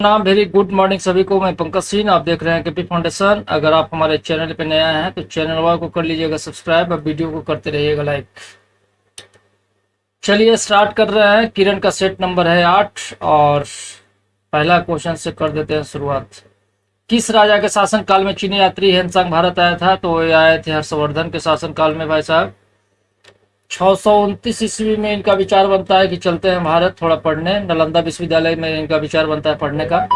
नाम very good morning सभी को। मैं पंकज सिंह, आप देख रहे हैं केपी फाउंडेशन। अगर आप हमारे चैनल पे नया हैं तो चैनल को कर लीजिएगा सब्सक्राइब और वीडियो को करते रहिएगा लाइक। चलिए स्टार्ट कर रहे हैं। किरण का सेट नंबर है 8 और पहला क्वेश्चन से कर देते हैं शुरुआत। किस राजा के शासन काल में चीनी यात्री हेनसांग भारत आया था? तो ये आए थे हर्षवर्धन के शासन काल में भाई साहब। 629 ईस्वी में इनका विचार बनता है कि चलते हैं भारत थोड़ा पढ़ने। नालंदा विश्वविद्यालय में इनका विचार बनता है पढ़ने का।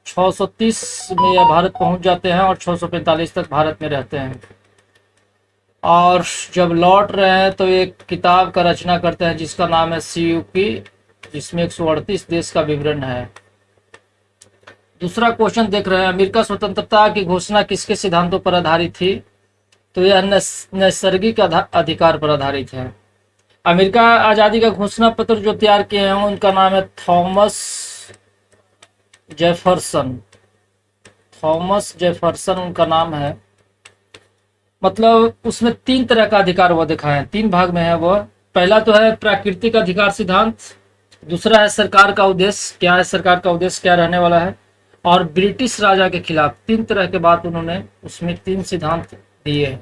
630 में यह भारत पहुंच जाते हैं और 645 तक भारत में रहते हैं। और जब लौट रहे हैं तो एक किताब का रचना करते हैं जिसका नाम है सीयूकी, जिसमें 138 देश का विवरण है। दूसरा क्वेश्चन देख रहे हैं। अमेरिका स्वतंत्रता की घोषणा किसके सिद्धांतों पर आधारित थी? तो यह नैसर्गिक अधिकार पर आधारित है। अमेरिका आज़ादी का घोषणा पत्र जो तैयार किए हैं उनका नाम है थॉमस जेफरसन। थॉमस जेफरसन उनका नाम है। मतलब उसमें 3 तरह का अधिकार वो दिखाए हैं, 3 भाग में है वो। पहला तो है प्राकृतिक अधिकार सिद्धांत, दूसरा है सरकार का उद्देश्य, क्या है सरकार का उद्देश्य, क्या रहने वाला है, और ब्रिटिश राजा के खिलाफ। 3 तरह के बात उन्होंने उसमें 3 सिद्धांत दिए।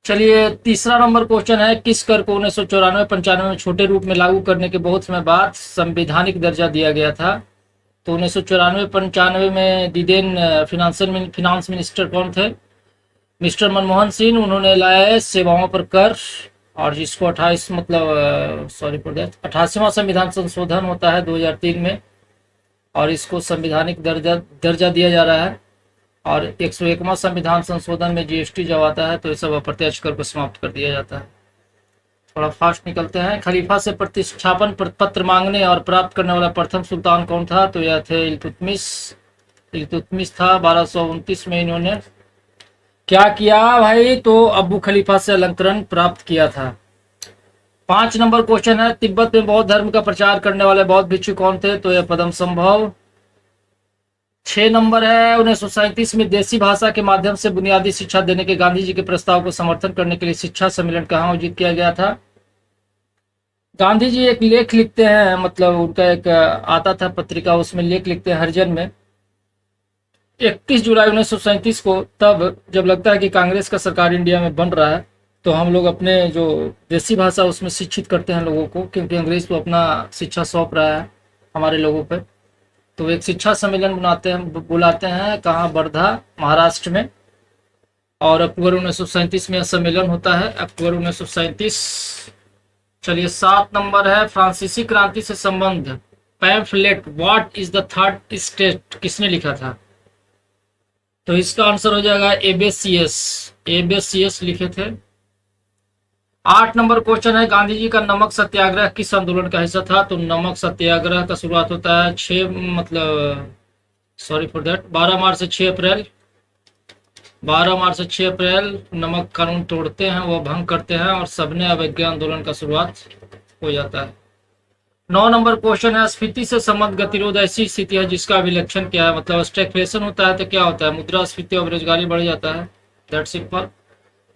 चलिए तीसरा नंबर क्वेश्चन है। किस कर को 1994-95 में छोटे रूप में लागू करने के बहुत समय बाद संवैधानिक दर्जा दिया गया था? तो 1994-95 में दिदेन फिनांस मिनिस्टर कौन थे? मिस्टर मनमोहन सिंह। उन्होंने लाया है सेवाओं पर कर, और जिसको 88वां संविधान संशोधन होता है 2003 में, और इसको संवैधानिक दर्जा दिया जा रहा है। और 101वां संविधान संशोधन में जीएसटी जब आता है तो ये सब अप्रत्यक्ष कर को समाप्त कर दिया जाता है। थोड़ा फास्ट निकलते हैं। खलीफा से प्रतिष्ठापन पत्र मांगने और प्राप्त करने वाला प्रथम सुल्तान कौन था? तो यह थे इल्तुतमिश था। 1229 में इन्होंने क्या किया भाई? तो अबू खलीफा से अलंकरण प्राप्त किया था। 5 नंबर क्वेश्चन है। तिब्बत में बौद्ध धर्म का प्रचार करने वाले बौद्ध भिक्षु कौन थे? तो यह पद्म संभव। 6 नंबर है। 1937 में देसी भाषा के माध्यम से बुनियादी शिक्षा देने के गांधी जी के प्रस्ताव को समर्थन करने के लिए शिक्षा सम्मेलन कहाँ आयोजित किया गया था? गांधी जी एक लेख लिखते हैं, मतलब उनका एक आता था पत्रिका, उसमें लेख लिखते हैं हरिजन में 31 जुलाई 1937 को। तब जब लगता है कि कांग्रेस का सरकार इंडिया में बन रहा है तो हम लोग अपने जो देसी भाषा उसमें शिक्षित करते हैं लोगों को, क्योंकि अंग्रेज तो अपना शिक्षा सौंप रहा है हमारे लोगों पर। तो एक शिक्षा सम्मेलन बुलाते हैं कहाँ? वर्धा, महाराष्ट्र में। और अक्टूबर 1937 में सम्मेलन होता है, अक्टूबर 1937। चलिए 7 नंबर है। फ्रांसीसी क्रांति से संबंध pamphlet what is the third state किसने लिखा था? तो इसका आंसर हो जाएगा एबेसियस लिखे थे। 8 नंबर क्वेश्चन है। गांधी जी का नमक सत्याग्रह किस आंदोलन का हिस्सा था? तो नमक सत्याग्रह का शुरुआत होता है 12 मार्च से 6 अप्रैल। 12 मार्च से 6 अप्रैल नमक कानून तोड़ते हैं, वो भंग करते हैं, और सबने अवज्ञा आंदोलन का शुरुआत हो जाता है। 9 नंबर क्वेश्चन है। स्फीति से संबंध गतिरोध ऐसी स्थिति है जिसका अभिलक्षण क्या है? मतलब स्टैग्फ्लेशन होता है तो क्या होता है? मुद्रास्फीति और बेरोजगारी बढ़ जाता है। That's simple.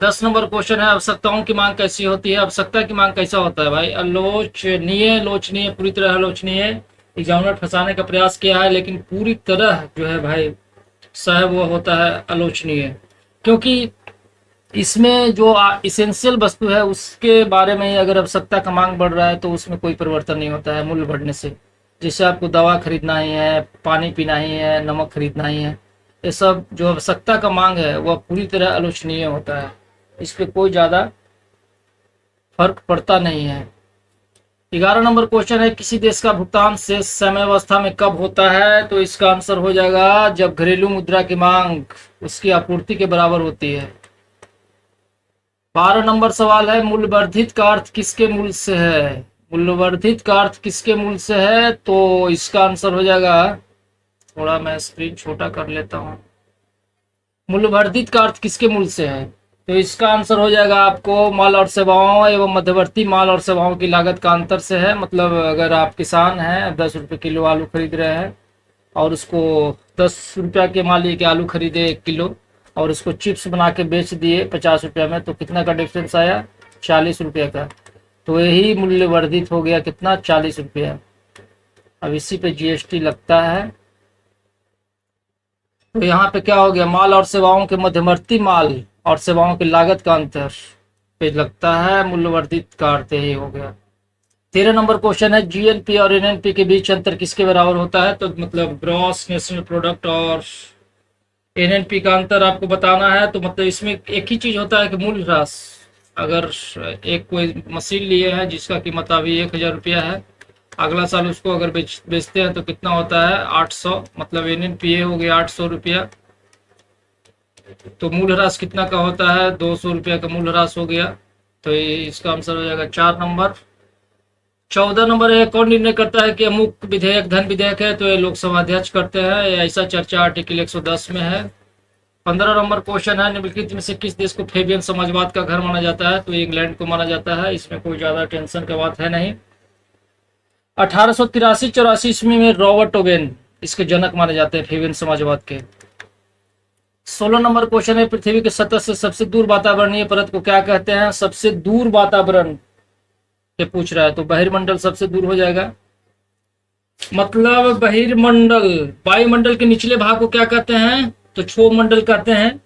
10 नंबर क्वेश्चन है। आवश्यकताओं की मांग कैसी होती है? आवश्यकता की मांग कैसा होता है भाई? लोचनीय, पूरी तरह आलोचनीय। एग्जामिनर फंसाने का प्रयास किया है, लेकिन पूरी तरह जो है भाई साहब वो होता है आलोचनीय, क्योंकि इसमें जो इसेंशियल वस्तु है उसके बारे में ही अगर आवश्यकता का मांग बढ़ रहा है तो उसमें कोई परिवर्तन नहीं होता है मूल्य बढ़ने से। जैसे आपको दवा खरीदना ही है, पानी पीना ही है, नमक खरीदना ही है, ये सब जो आवश्यकता का मांग है वह पूरी तरह आलोचनीय होता है। इस पर कोई ज़्यादा फर्क पड़ता नहीं है। 11 नंबर क्वेश्चन है। किसी देश का भुगतान शेष समयावस्था में कब होता है? तो इसका आंसर हो जाएगा जब घरेलू मुद्रा की मांग उसकी आपूर्ति के बराबर होती है। 12 नंबर सवाल है। मूल्यवर्धित का अर्थ किसके मूल से है? मूल्यवर्धित का अर्थ किसके मूल से है? तो इसका आंसर हो जाएगा, थोड़ा मैं स्क्रीन छोटा कर लेता हूँ। मूल्यवर्धित का अर्थ किसके मूल से है? तो इसका आंसर हो जाएगा आपको माल और सेवाओं एवं मध्यवर्ती माल और सेवाओं की लागत का अंतर से है। मतलब अगर आप किसान हैं, 10 रुपये किलो आलू खरीद रहे हैं और उसको 10 रुपया के मान लीजिए कि आलू खरीदे 1 किलो और उसको चिप्स बना के बेच दिए 50 रुपये में, तो कितना का डिफरेंस आया? 40 रुपये का। तो यही मूल्यवर्धित हो गया, कितना? 40 रुपया। अब इसी पे जीएसटी लगता है। तो यहाँ पे क्या हो गया, माल और सेवाओं के मध्यवर्ती माल और सेवाओं की लागत का अंतर पे लगता है मूल्यवर्धित का अर्थ यही हो गया। 13 नंबर क्वेश्चन है, जीएनपी और एनएनपी के बीच अंतर किसके बराबर होता है? तो मतलब ग्रॉस नेशनल प्रोडक्ट और एनएनपी का अंतर आपको बताना है। तो मतलब इसमें एक ही चीज होता है कि मूल्य ह्रास। अगर एक कोई मशीन लिए हैं जिसका कीमत अभी 1000 रुपया है, अगला साल उसको अगर बेचते हैं तो कितना होता है? 800, मतलब एनएनपीए हो गया 800 रुपया। तो मूल्य ह्रास कितना का होता है? 200 रुपया का मूल्य ह्रास हो गया। तो इसका आंसर हो जाएगा 4 नंबर। 14 नंबर है, कौन निर्णय करता है कि अमुक विधेयक धन विधेयक है? तो ये लोकसभा अध्यक्ष करते हैं, ऐसा चर्चा आर्टिकल 110 में है। 15 नंबर क्वेश्चन है, निम्नलिखित में से किस देश को फेबियन समाजवाद का घर माना जाता है? तो इंग्लैंड को माना जाता है, इसमें कोई ज्यादा टेंशन की बात है नहीं। 1883-84 ईस्वी में रॉबर्ट ओवेन इसके जनक माने जाते हैं फेबियन समाजवाद के। 16 नंबर क्वेश्चन है, पृथ्वी की सतह से सबसे दूर वातावरणीय परत को क्या कहते हैं? सबसे दूर वातावरण के पूछ रहा है, तो बहिर्मंडल सबसे दूर हो जाएगा। मतलब बहिर्मंडल, वायुमंडल के निचले भाग को क्या कहते हैं? तो क्षोभ मंडल कहते हैं।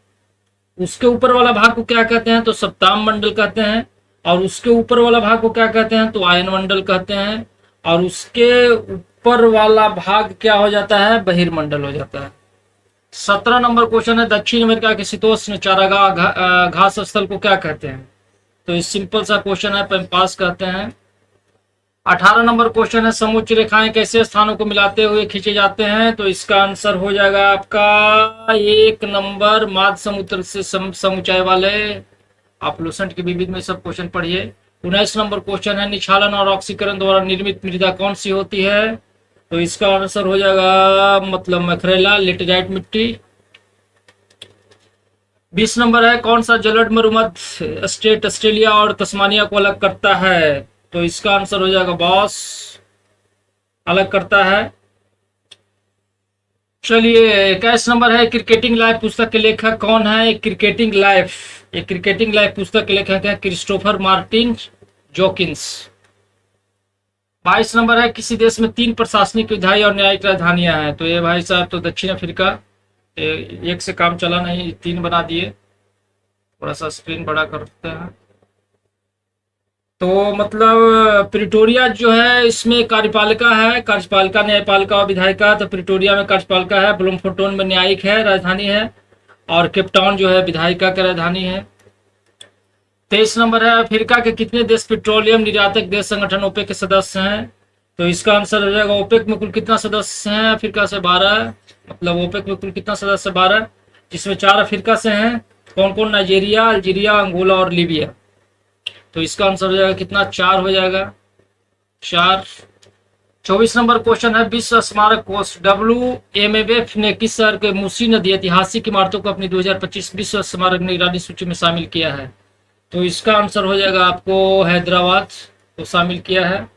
उसके ऊपर वाला भाग को क्या कहते हैं? तो सप्ताम मंडल कहते हैं। और उसके ऊपर वाला भाग को क्या कहते हैं? तो आयन मंडल कहते हैं। और उसके ऊपर वाला भाग क्या हो जाता है? बहिर्मंडल हो जाता है। 17 नंबर क्वेश्चन है, दक्षिण अमेरिका के शीतोष्ण चारागाह घास स्थल को क्या कहते हैं? तो इस सिंपल सा क्वेश्चन है, पैम्पास कहते हैं। 18 नंबर क्वेश्चन है, समोच्च रेखाएं कैसे स्थानों को मिलाते हुए खींचे जाते हैं? तो इसका आंसर हो जाएगा आपका 1 नंबर, माध्य समुद्र से समुच्चय वाले। आप लूसेंट के विविध में सब क्वेश्चन पढ़िए। 19 नंबर क्वेश्चन है, निक्षालन और ऑक्सीकरण द्वारा निर्मित मृदा कौन सी होती है? तो इसका आंसर हो जाएगा मतलब मैक्रेला लेटेराइट मिट्टी। 20 नंबर है, कौन सा जलद मरुमध्य स्टेट ऑस्ट्रेलिया और तस्मानिया को अलग करता है? तो इसका आंसर हो जाएगा बॉस, अलग करता है। चलिए 21 नंबर है, क्रिकेटिंग लाइफ पुस्तक के लेखक कौन है? क्रिकेटिंग लाइफ पुस्तक के लेखक है क्रिस्टोफर मार्टिन जोकिंस। 22 नंबर है, किसी देश में 3 प्रशासनिक विधायी और न्यायिक राजधानियां हैं? तो ये भाई साहब तो दक्षिण अफ्रीका। एक से काम चला नहीं, 3 बना दिए। थोड़ा सा स्क्रीन बड़ा करते हैं। तो मतलब प्रिटोरिया जो है इसमें कार्यपालिका है, कार्यपालिका न्यायपालिका और विधायिका। तो प्रिटोरिया में कार्यपालिका है, ब्लूमफोर्टोन में न्यायिक है, राजधानी है। और केपटाउन जो है विधायिका की राजधानी है। 23 नंबर है, अफ्रीका के कितने देश पेट्रोलियम निर्यातक देश संगठन ओपेक के सदस्य हैं? तो इसका आंसर हो जाएगा, ओपेक में कुल कितना सदस्य हैं? अफ्रीका से 12, मतलब ओपेक में कुल कितना सदस्य? 12, जिसमें 4 अफ्रीका से हैं। कौन कौन? नाइजीरिया, अल्जीरिया, अंगोला और लीबिया। तो इसका आंसर हो जाएगा कितना? 4 हो जाएगा, 4। 24 नंबर क्वेश्चन है, विश्व स्मारक कोष WMF ने किस शहर के मूसी नदी ऐतिहासिक इमारतों को अपनी 2025 विश्व स्मारक निगरानी सूची में शामिल किया है? तो इसका आंसर हो जाएगा आपको हैदराबाद को शामिल किया है।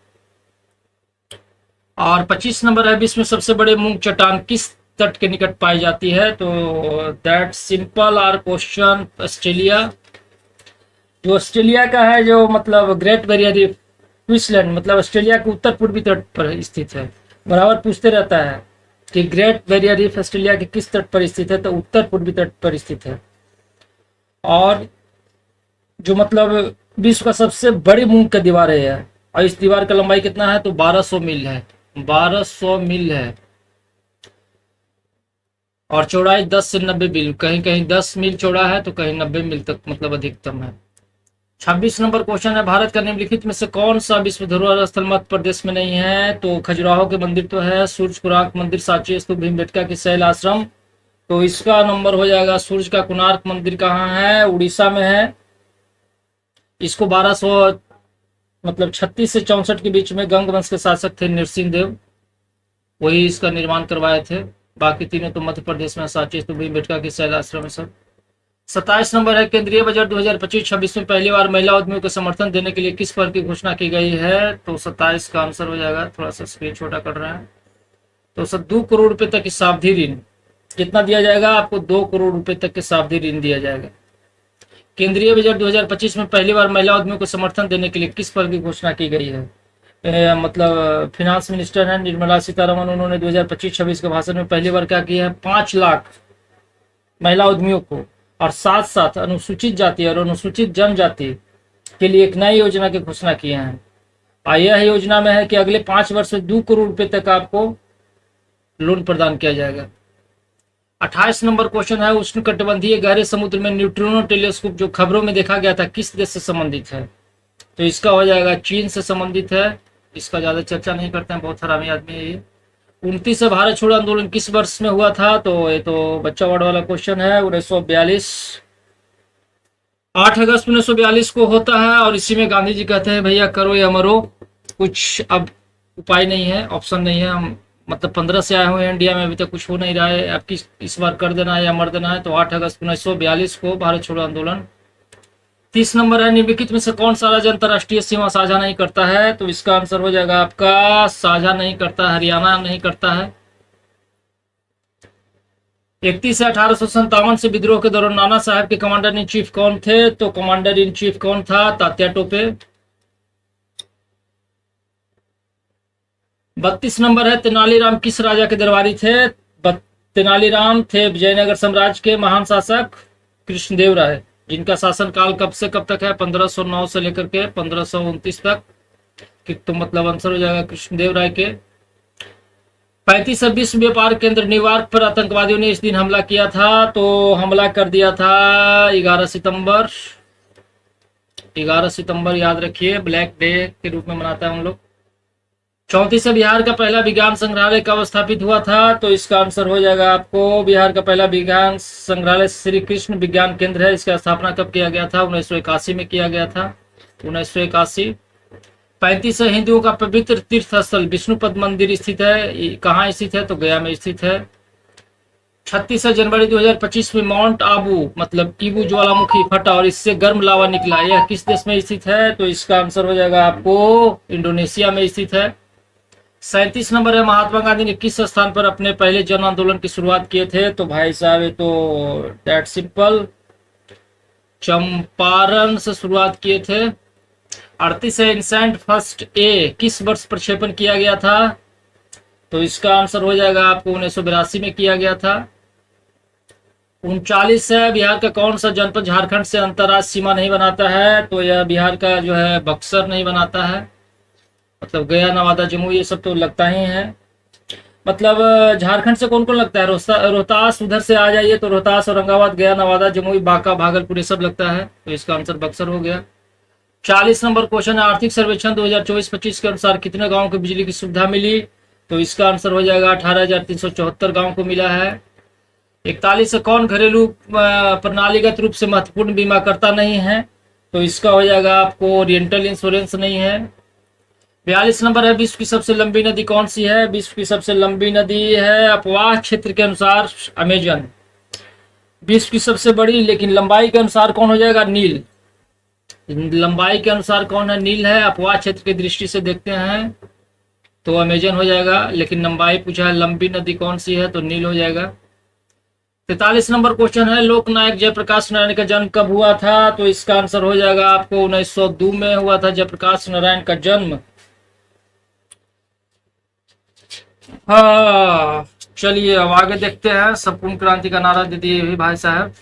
और 25 नंबर है, विश्व में सबसे बड़े मूंग चट्टान किस तट के निकट पाई जाती है? तो that simple are question Australia. जो ऑस्ट्रेलिया का है, जो मतलब ग्रेट बैरियर रीफ क्वींसलैंड, मतलब ऑस्ट्रेलिया के उत्तर पूर्वी तट पर स्थित है। बराबर पूछते रहता है कि ग्रेट बैरियर रीफ ऑस्ट्रेलिया के किस तट पर स्थित है? तो उत्तर पूर्वी तट पर स्थित है। और जो मतलब विश्व का सबसे बड़ी मूंग का दीवार है, और इस दीवार का लंबाई कितना है? तो 1200 मील है, 1200 मील है। और चौड़ाई 10 से 90 मील, कहीं कहीं 10 मील चौड़ा है तो कहीं 90 मील तक मतलब अधिकतम है। 26 नंबर क्वेश्चन है, भारत का निम्नलिखित में से कौन सा विश्व धरोहर स्थल मध्य प्रदेश में नहीं है? तो खजुराहो के मंदिर तो है, सूर्य कोणार्क मंदिर, सांची स्तूप, भीमबेटका की शैल आश्रम। तो इसका नंबर हो जाएगा, सूर्य का कोणार्क मंदिर कहाँ है? उड़ीसा में है। इसको 1200 मतलब 36 से 64 के बीच में गंग वंश के शासक थे नरसिंह देव, वही इसका निर्माण करवाए थे। बाकी तीनों तो मध्य प्रदेश में, सांची स्तूप, भीमबेटका की शैल आश्रम है सब। 27 नंबर है, केंद्रीय बजट 2025-26 में पहली बार महिला उद्यमियों को समर्थन देने के लिए किस पर की घोषणा की गई है? तो 27 का आंसर हो जाएगा, थोड़ा सा स्क्रीन छोटा कर रहा है। तो सर 2 करोड़ रुपए तक की सावधि ऋण कितना दिया जाएगा आपको? 2 करोड़ रुपए तक के सावधि ऋण दिया जाएगा। केंद्रीय बजट 2025 में पहली बार महिला उद्यमियों को समर्थन देने के लिए किस पर की घोषणा की गई है? मतलब फिनांस मिनिस्टर हैं निर्मला सीतारमन, उन्होंने 2025-26 के भाषण में पहली बार क्या किया है, 5 लाख महिला उद्यमियों को और साथ साथ अनुसूचित जाति और अनुसूचित जनजाति के लिए एक नई योजना की घोषणा किए हैं। और यह योजना में है कि अगले 5 वर्ष में 2 करोड़ रुपए तक आपको लोन प्रदान किया जाएगा। 28 नंबर क्वेश्चन है, उष्णकटिबंधीय गहरे समुद्र में न्यूट्रिनो टेलीस्कोप जो खबरों में देखा गया था किस देश से संबंधित है? तो इसका हो जाएगा चीन से संबंधित है। इसका ज्यादा चर्चा नहीं करते हैं, बहुत हरामी आदमी है ये। 29 से भारत छोड़ो आंदोलन किस वर्ष में हुआ था? तो ये तो बच्चा वर्ड वाला क्वेश्चन है, 1942, 8 अगस्त 1942 को होता है। और इसी में गांधी जी कहते हैं भैया करो या मरो, कुछ अब उपाय नहीं है, ऑप्शन नहीं है। हम मतलब 15 से आए हुए हैं इंडिया में, अभी तक कुछ हो नहीं रहा है, अब इस बार कर देना है या मर देना है। तो 8 अगस्त 1942 को भारत छोड़ो आंदोलन। 30 नंबर है, निम्नलिखित में से कौन सा राज्य अंतर्राष्ट्रीय सीमा साझा नहीं करता है? तो इसका आंसर हो जाएगा आपका साझा नहीं करता, हरियाणा नहीं करता है। 31 से 1857 से विद्रोह के दौरान नाना साहब के कमांडर इन चीफ कौन थे? तो कमांडर इन चीफ कौन था? तात्या टोपे। 32 नंबर है, तेनालीराम किस राजा के दरबारी थे? तेनालीराम थे विजयनगर साम्राज्य के महान शासक कृष्णदेव राय, जिनका शासन काल कब से कब तक है? 1509 से लेकर के 1529 तक। तो मतलब आंसर हो जाएगा कृष्णदेव राय के। 35 से विश्व व्यापार केंद्र न्यूयॉर्क पर आतंकवादियों ने इस दिन हमला किया था। तो हमला कर दिया था 11 सितंबर। 11 सितंबर याद रखिए, ब्लैक डे के रूप में मनाता है हम लोग। 34 से बिहार का पहला विज्ञान संग्रहालय कब स्थापित हुआ था? तो इसका आंसर हो जाएगा आपको, बिहार का पहला विज्ञान संग्रहालय श्री कृष्ण विज्ञान केंद्र है। इसका स्थापना कब किया गया था? 1981 में किया गया था, 1981। 35 से हिंदुओं का पवित्र तीर्थ स्थल विष्णुपद मंदिर स्थित है, कहाँ स्थित है? तो गया में स्थित है। 36 जनवरी 2025 में माउंट आबू मतलब ईबू ज्वालामुखी फटा और इससे गर्म लावा निकला, यह किस देश में स्थित है? तो इसका आंसर हो जाएगा आपको इंडोनेशिया में स्थित है। 37 नंबर है, महात्मा गांधी ने किस स्थान पर अपने पहले जन आंदोलन की शुरुआत किए थे? तो भाई साहब ये तो दैट सिंपल, चंपारण से शुरुआत किए थे। 38 है, इनसैंड फर्स्ट ए किस वर्ष प्रक्षेपण किया गया था? तो इसका आंसर हो जाएगा आपको 1982 में किया गया था। 39 है, बिहार का कौन सा जनपद झारखंड से अंतर्राज्यीय सीमा नहीं बनाता है? तो यह बिहार का जो है बक्सर नहीं बनाता है, मतलब गया, नवादा, जमुई ये सब तो लगता ही है। मतलब झारखंड से कौन कौन लगता है? रोहतास उधर से आ जाइए तो रोहतास, औरंगाबाद, गया, नवादा, जमुई, बांका, भागलपुर ये सब लगता है। तो इसका आंसर बक्सर हो गया। 40 नंबर क्वेश्चन है, आर्थिक सर्वेक्षण 2024-25 के अनुसार कितने गाँव को बिजली की सुविधा मिली? तो इसका आंसर हो जाएगा 18,374 गाँव को मिला है। 41 से कौन घरेलू प्रणालीगत रूप से महत्वपूर्ण बीमाकर्ता नहीं है? तो इसका हो जाएगा आपको ओरिएंटल इंश्योरेंस नहीं है। 42 नंबर है, विश्व की सबसे लंबी नदी कौन सी है? विश्व की सबसे लंबी नदी है अपवाह क्षेत्र के अनुसार अमेजन। विश्व की सबसे बड़ी लेकिन लंबाई के अनुसार कौन हो जाएगा? नील। लंबाई के अनुसार कौन है? नील है। अपवाह क्षेत्र की दृष्टि से देखते हैं तो अमेजन हो जाएगा, लेकिन लंबाई पूछा है, लंबी नदी कौन सी है? तो नील हो जाएगा। 43 नंबर क्वेश्चन है, लोकनायक जयप्रकाश नारायण का जन्म कब हुआ था? तो इसका आंसर हो जाएगा आपको 1902 में हुआ था जयप्रकाश नारायण का जन्म। हाँ चलिए अब आगे देखते हैं, संपूर्ण क्रांति का नारा दे दिए भाई साहब।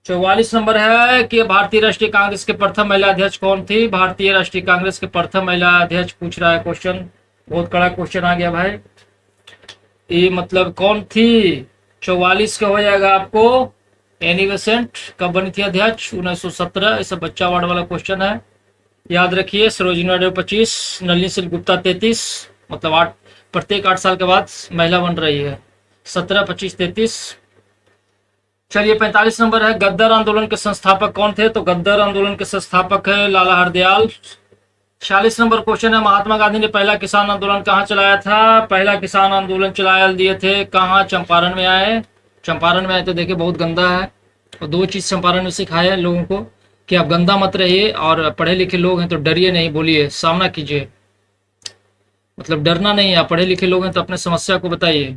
44 नंबर है कि भारतीय राष्ट्रीय कांग्रेस के प्रथम महिला अध्यक्ष कौन थी? भारतीय राष्ट्रीय कांग्रेस के प्रथम महिला अध्यक्ष पूछ रहा है क्वेश्चन, बहुत कड़ा क्वेश्चन आ गया भाई। ये मतलब कौन थी? 44 का हो जाएगा आपको एनी बेसेंट। कब बनी थी अध्यक्ष? 1917। ये सब बच्चा वार्ड वाला क्वेश्चन है, याद रखिए। सरोजिनी नायडू 25, नलिनी सिंह गुप्ता 33, मतलब प्रत्येक 8 साल के बाद महिला बन रही है। 17, 25, 33। चलिए 45 नंबर है, गद्दर आंदोलन के संस्थापक कौन थे? तो गद्दर आंदोलन के संस्थापक है लाला हरदयाल। 46 नंबर क्वेश्चन है, महात्मा गांधी ने पहला किसान आंदोलन कहाँ चलाया था? पहला किसान आंदोलन चलाया दिए थे कहाँ? चंपारण में आए। चंपारण में आए तो देखिए बहुत गंदा है, और 2 चीज चंपारण में सिखाया है लोगों को कि आप गंदा मत रहिए, और पढ़े लिखे लोग हैं तो डरिए नहीं, बोलिए, सामना कीजिए, मतलब डरना नहीं है। आप पढ़े लिखे लोग हैं तो अपने समस्या को बताइए।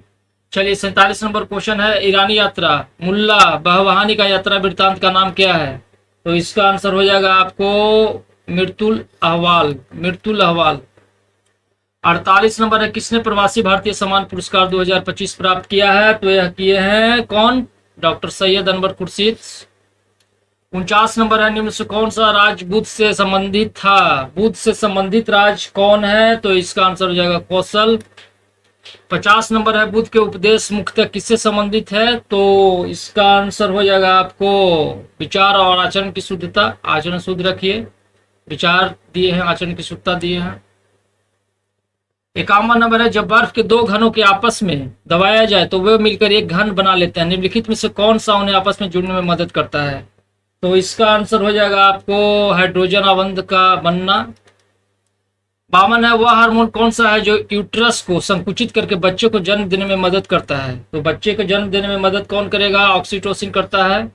चलिए 47 नंबर क्वेश्चन है, ईरानी यात्रा मुल्ला बहवानी का यात्रा वृत्तांत का नाम क्या है? तो इसका आंसर हो जाएगा आपको मिर्तुल अहवाल। मिर्तुल अहवाल। 48 नंबर है, किसने प्रवासी भारतीय सम्मान पुरस्कार 2025 प्राप्त किया है? तो यह किए हैं कौन? डॉक्टर सैयद अनवर खुर्शीद। 49 नंबर है, निम्न से कौन सा राज्य बुद्ध से संबंधित था? बुद्ध से संबंधित राज्य कौन है? तो इसका आंसर हो जाएगा कौशल। 50 नंबर है, बुद्ध के उपदेश मुख्यतः किससे संबंधित है? तो इसका आंसर हो जाएगा आपको विचार और आचरण की शुद्धता। आचरण शुद्ध रखिए, विचार दिए हैं, आचरण की शुद्धता दिए हैं। 51 नंबर है, जब बर्फ के दो घनों के आपस में दबाया जाए तो वे मिलकर एक घन बना लेते हैं, निम्नलिखित में से कौन सा उन्हें आपस में जुड़ने में मदद करता है? तो इसका आंसर हो जाएगा आपको हाइड्रोजन अवंध का बनना। 52 है, वह हार्मोन कौन सा है जो यूट्रस को संकुचित करके बच्चे को जन्म देने में मदद करता है? तो बच्चे को जन्म देने में मदद कौन करेगा? ऑक्सीटोसिन करता है।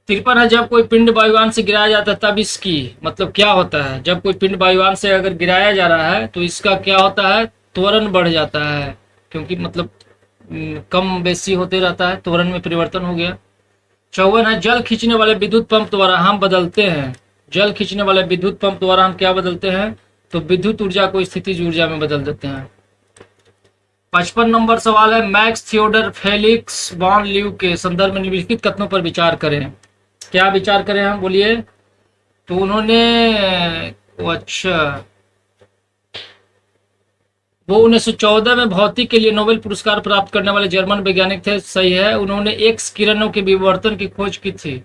53 है, जब कोई पिंड वायुयान से गिराया जाता है तब इसकी मतलब क्या होता है? जब कोई पिंड वायुयान से अगर गिराया जा रहा है तो इसका क्या होता है? त्वरण बढ़ जाता है, क्योंकि मतलब कम बेसी होते रहता है, त्वरण में परिवर्तन हो गया। 54 है, जल खींचने वाले विद्युत पंप द्वारा हम बदलते हैं, जल खींचने वाले विद्युत पंप द्वारा हम क्या बदलते हैं? तो विद्युत ऊर्जा को स्थितिज ऊर्जा में बदल देते हैं। 55 नंबर सवाल है, मैक्स थियोडर फेलिक्स बॉन लीव के संदर्भ में निम्नलिखित कथनों पर विचार करें। क्या विचार करें हम, बोलिए? तो उन्होंने अच्छा, वो 1914 में भौतिक के लिए नोबेल पुरस्कार प्राप्त करने वाले जर्मन वैज्ञानिक थे, सही है। उन्होंने एक्स किरणों के विवर्तन की खोज की थी,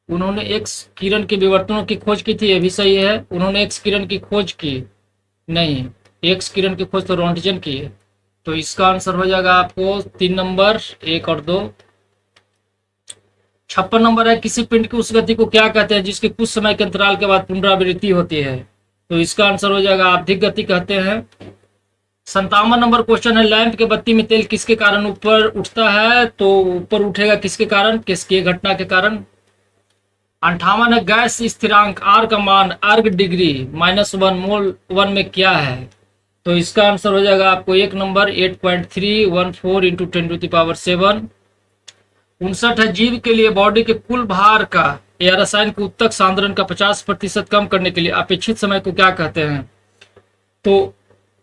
उन्होंने एक्स किरण के विवर्तनों की खोज की थी, ये भी सही है। उन्होंने एक्स किरण की खोज की नहीं, एक्स किरण की खोज तो रोंटगन की है। तो इसका आंसर हो जाएगा आपको 3 नंबर, 1 और 2। 56 नंबर है, किसी पिंड की उस गति को क्या कहते हैं जिसके कुछ समय के अंतराल के बाद पुनरावृत्ति होती है? तो इसका आंसर हो जाएगा आवधिक गति कहते हैं। 57 नंबर क्वेश्चन है, लैंप के बत्ती में तेल किसके कारण ऊपर उठता है? तो ऊपर उठेगा किसके कारण? किसकी घटना के कारण? 58 है, गैस स्थिरांक आर का मान अर्ग डिग्री -1 मोल 1 में क्या है? तो इसका आंसर हो जाएगा आपको 1 नंबर 8.314 इंटू 10⁻7। 59 है, जीव के लिए बॉडी के कुल भार का या रसायन के उत्तक सांद्रण का 50% कम करने के लिए अपेक्षित समय को क्या कहते हैं? तो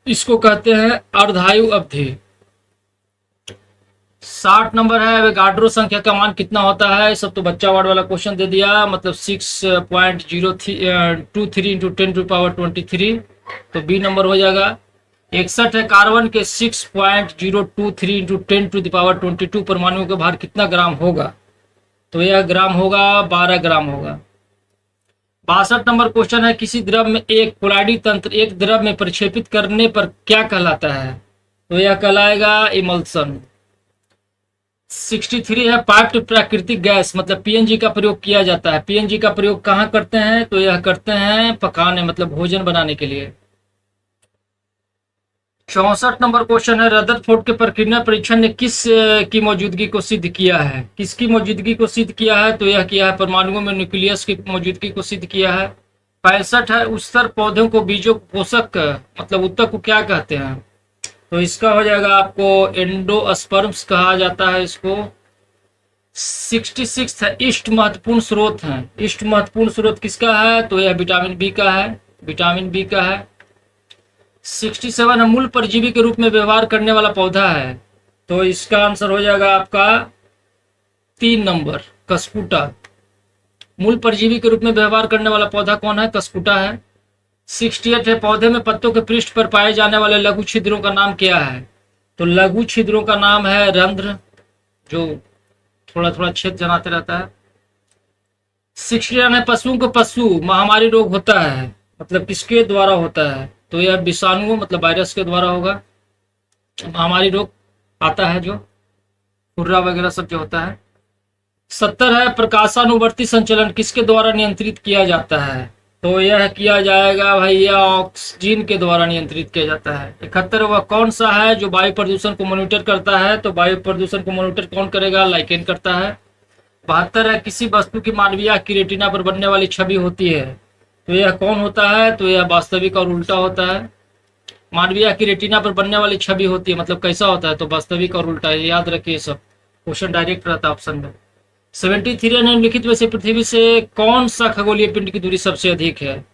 इसको कहते हैं अर्धायु अवधि। 60 नंबर है, एवोगाड्रो संख्या का मान कितना होता है? सब तो बच्चा वार्ड वाला क्वेश्चन दे दिया, मतलब 6.023 इंटू 10⁻23, तो बी नंबर हो जाएगा। 61 है, कार्बन के 6.023 इंटू 10⁻22 परमाणुओं का भार कितना ग्राम होगा? तो यह ग्राम होगा, 12 ग्राम होगा। 62 नंबर क्वेश्चन है, किसी द्रव में एक कोलाइडी तंत्र एक द्रव में प्रक्षेपित करने पर क्या कहलाता है? तो यह कहलाएगा इमल्सन। 63 है, पाइप्ड प्राकृतिक गैस मतलब पीएनजी का प्रयोग किया जाता है, पीएनजी का प्रयोग कहाँ करते हैं? तो यह करते हैं पकाने मतलब भोजन बनाने के लिए। 64 नंबर क्वेश्चन है, रदरफोर्ड के प्रकीर्णन परीक्षण ने किस की मौजूदगी को सिद्ध किया है? किसकी मौजूदगी को सिद्ध किया है? तो यह किया है परमाणुओं में न्यूक्लियस की मौजूदगी को सिद्ध किया है। 65 है, उस्तर पौधों को बीजों पोषक मतलब उत्तक को क्या कहते हैं? तो इसका हो जाएगा आपको एंडोस्पर्म्स कहा जाता है इसको। 66 है, इष्ट महत्वपूर्ण स्रोत है, इष्ट महत्वपूर्ण स्रोत किसका है? तो यह विटामिन बी का है, विटामिन बी का है। 67 है, मूल परजीवी के रूप में व्यवहार करने वाला पौधा है, तो इसका आंसर हो जाएगा आपका 3 नंबर कस्कुटा। मूल परजीवी के रूप में व्यवहार करने वाला पौधा कौन है? कस्कुटा है। 68 है, पौधे में पत्तों के पृष्ठ पर पाए जाने वाले लघु छिद्रों का नाम क्या है? तो लघु छिद्रों का नाम है रंध्र, जो थोड़ा थोड़ा छेद जनाते रहता है। 69 है, पशुओं को पशु महामारी रोग होता है मतलब किसके द्वारा होता है? तो यह विषाणुओं मतलब वायरस के द्वारा होगा, महामारी रोग आता है जो खुर्रा वगैरह सब जो होता है। 70 है, प्रकाशानुवर्ती संचलन किसके द्वारा नियंत्रित किया जाता है? तो यह किया जाएगा भैया ऑक्सीजन के द्वारा नियंत्रित किया जाता है। 71 वह कौन सा है जो वायु प्रदूषण को मॉनिटर करता है? तो वायु प्रदूषण को मॉनिटर कौन करेगा? लाइकेन करता है। 72 है, किसी वस्तु की मानवीय आँख की रेटिना पर बनने वाली छवि होती है, तो यह कौन होता है? तो यह वास्तविक और उल्टा होता है। मानवीय आँख की रेटिना पर बनने वाली छवि होती है मतलब कैसा होता है? तो वास्तविक और उल्टा है, याद रखिए सब क्वेश्चन डायरेक्ट रहता है ऑप्शन में। 73 निम्नलिखित में से पृथ्वी से कौन सा खगोलीय पिंड की दूरी सबसे अधिक है?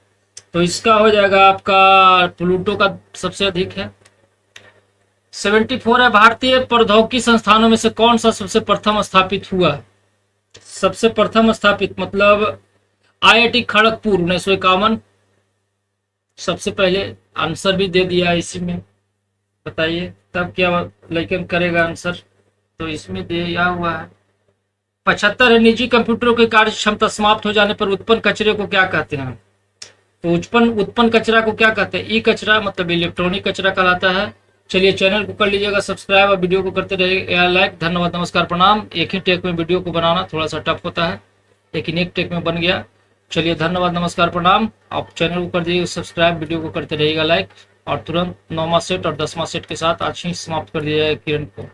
तो इसका हो जाएगा आपका, प्लूटो का सबसे अधिक है 74 है। भारतीय प्रौद्योगिकी संस्थानों में से कौन सा सबसे प्रथम स्थापित हुआ? सबसे प्रथम स्थापित मतलब आईआईटी खड़गपुर 1951 सबसे पहले। आंसर भी दे दिया इसी में, बताइए तब क्या लेकिन करेगा आंसर, तो इसमें दिया हुआ है। 75 है। निजी कंप्यूटरों की कार्य क्षमता समाप्त हो जाने पर उत्पन्न कचरे को क्या कहते हैं? तो उत्पन्न कचरा को क्या कहते हैं? ई कचरा मतलब इलेक्ट्रॉनिक कचरा कहलाता है। चलिए चैनल को कर लीजिएगा सब्सक्राइब और वीडियो को करते रहिएगा लाइक। धन्यवाद, नमस्कार, प्रणाम। एक ही टेक में वीडियो को बनाना थोड़ा सा टफ होता है, लेकिन एक टेक में बन गया। चलिए धन्यवाद, नमस्कार, प्रणाम। आप चैनल को कर दीजिएगा सब्सक्राइब, वीडियो को करते रहिएगा लाइक, और तुरंत 9वां सेट और 10वां सेट के साथ आज ही समाप्त कर दिया जाए किरण को।